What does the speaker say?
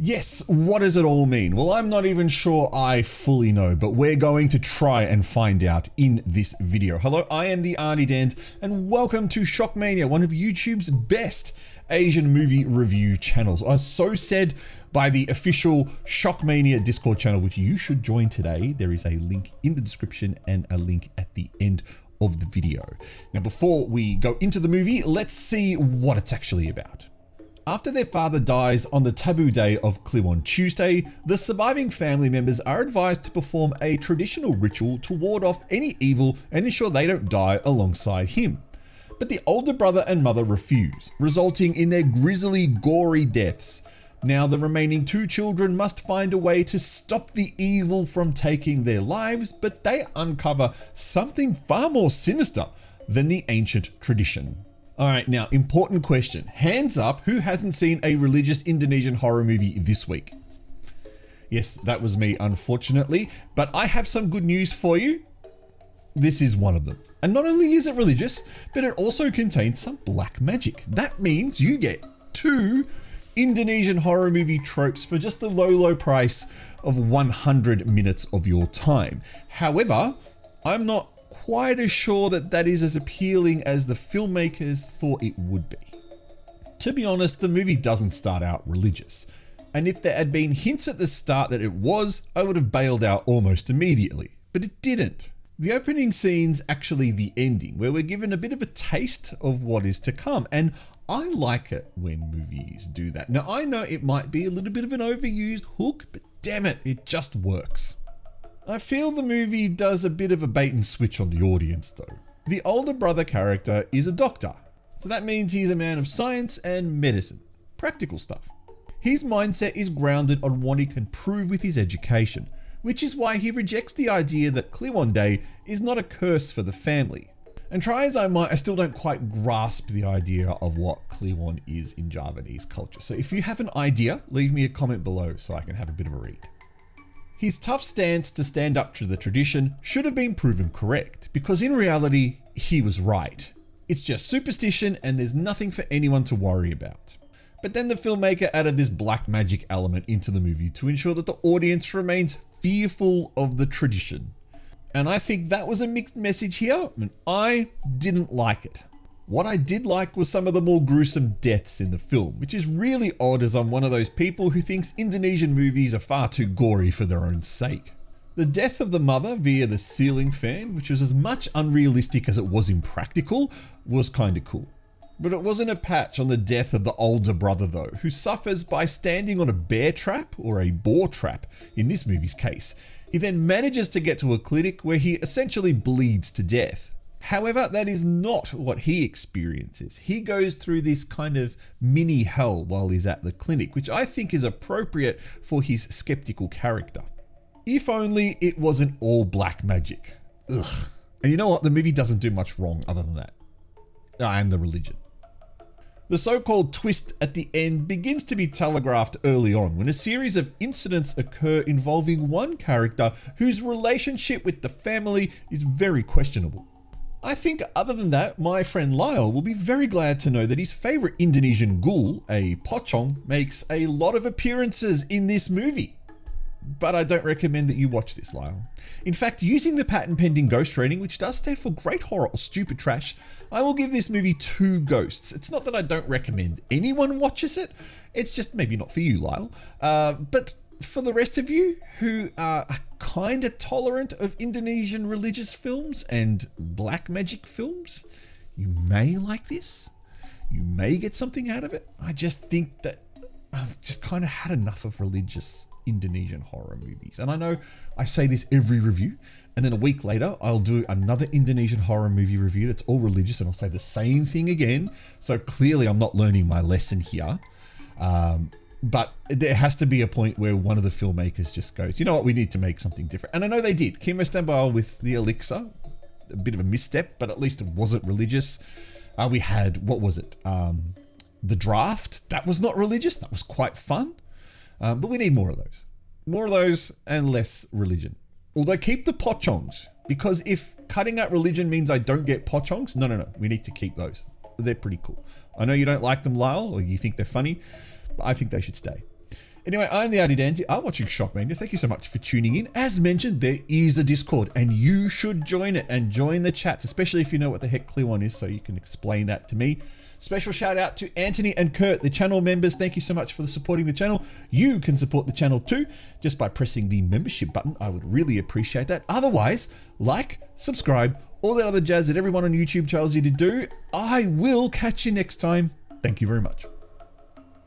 Yes, what does it all mean? Well, I'm not even sure I fully know, but we're going to try and find out in this video. Hello, I am the Arnie Dans, and welcome to SHOCKMANIA, one of YouTube's best Asian movie review channels. So said by the official SHOCKMANIA Discord channel, which you should join today. There is a link in the description and a link at the end of the video. Now, before we go into the movie, let's see what it's actually about. After their father dies on the taboo day of Kliwon Tuesday, the surviving family members are advised to perform a traditional ritual to ward off any evil and ensure they don't die alongside him. But the older brother and mother refuse, resulting in their grisly, gory deaths. Now the remaining two children must find a way to stop the evil from taking their lives, but they uncover something far more sinister than the ancient tradition. All right, now, important question. Hands up, who hasn't seen a religious Indonesian horror movie this week? Yes, that was me, unfortunately, but I have some good news for you. This is one of them. And not only is it religious, but it also contains some black magic. That means you get 2 Indonesian horror movie tropes for just the low price of 100 minutes of your time. However, I'm not quite as sure that is as appealing as the filmmakers thought it would be. To be honest, the movie doesn't start out religious, and if there had been hints at the start that it was, I would have bailed out almost immediately, but it didn't. The opening scene's actually the ending, where we're given a bit of a taste of what is to come, and I like it when movies do that. Now, I know it might be a little bit of an overused hook, but damn it, it just works. I feel the movie does a bit of a bait and switch on the audience though. The older brother character is a doctor, so that means he's a man of science and medicine, practical stuff. His mindset is grounded on what he can prove with his education, which is why he rejects the idea that Kliwon Day is not a curse for the family. And try as I might, I still don't quite grasp the idea of what Kliwon is in Javanese culture. So if you have an idea, leave me a comment below so I can have a bit of a read. His tough stance to stand up to the tradition should have been proven correct, because in reality, he was right. It's just superstition and there's nothing for anyone to worry about. But then the filmmaker added this black magic element into the movie to ensure that the audience remains fearful of the tradition. And I think that was a mixed message here, and I didn't like it. What I did like was some of the more gruesome deaths in the film, which is really odd as I'm one of those people who thinks Indonesian movies are far too gory for their own sake. The death of the mother via the ceiling fan, which was as much unrealistic as it was impractical, was kinda cool. But it wasn't a patch on the death of the older brother though, who suffers by standing on a bear trap, or a boar trap in this movie's case. He then manages to get to a clinic where he essentially bleeds to death. However, that is not what he experiences. He goes through this kind of mini hell while he's at the clinic, which I think is appropriate for his skeptical character. If only it wasn't all black magic. Ugh. And you know what? The movie doesn't do much wrong other than that. And the religion. The so-called twist at the end begins to be telegraphed early on when a series of incidents occur involving one character whose relationship with the family is very questionable. I think other than that, my friend Lyle will be very glad to know that his favorite Indonesian ghoul, a pocong, makes a lot of appearances in this movie. But I don't recommend that you watch this, Lyle. In fact, using the patent pending ghost rating, which does stand for great horror or stupid trash, I will give this movie 2 ghosts. It's not that I don't recommend anyone watches it, it's just maybe not for you, Lyle. But for the rest of you who are kind of tolerant of Indonesian religious films and black magic films, you may like this. You may get something out of it. I just think that I've just kind of had enough of religious Indonesian horror movies. And I know I say this every review, and then a week later I'll do another Indonesian horror movie review that's all religious and I'll say the same thing again. So clearly I'm not learning my lesson here. But there has to be a point where one of the filmmakers just goes, you know what, we need to make something different. And I know they did. Kim Estambul with The Elixir, a bit of a misstep, but at least it wasn't religious. We had, what was it? The Draft. That was not religious. That was quite fun. But we need more of those. More of those and less religion. Although keep the pochongs, because if cutting out religion means I don't get pochongs, no. We need to keep those. They're pretty cool. I know you don't like them, Lyle, or you think they're funny, but I think they should stay. Anyway, I'm the Aditya. You are watching Shockmania. Thank you so much for tuning in. As mentioned, there is a Discord and you should join it and join the chats, especially if you know what the heck Clue on is, so you can explain that to me. Special shout out to Antony and Kurt, the channel members. Thank you so much for supporting the channel. You can support the channel too, just by pressing the membership button. I would really appreciate that. Otherwise, like, subscribe, all that other jazz that everyone on YouTube tells you to do. I will catch you next time. Thank you very much.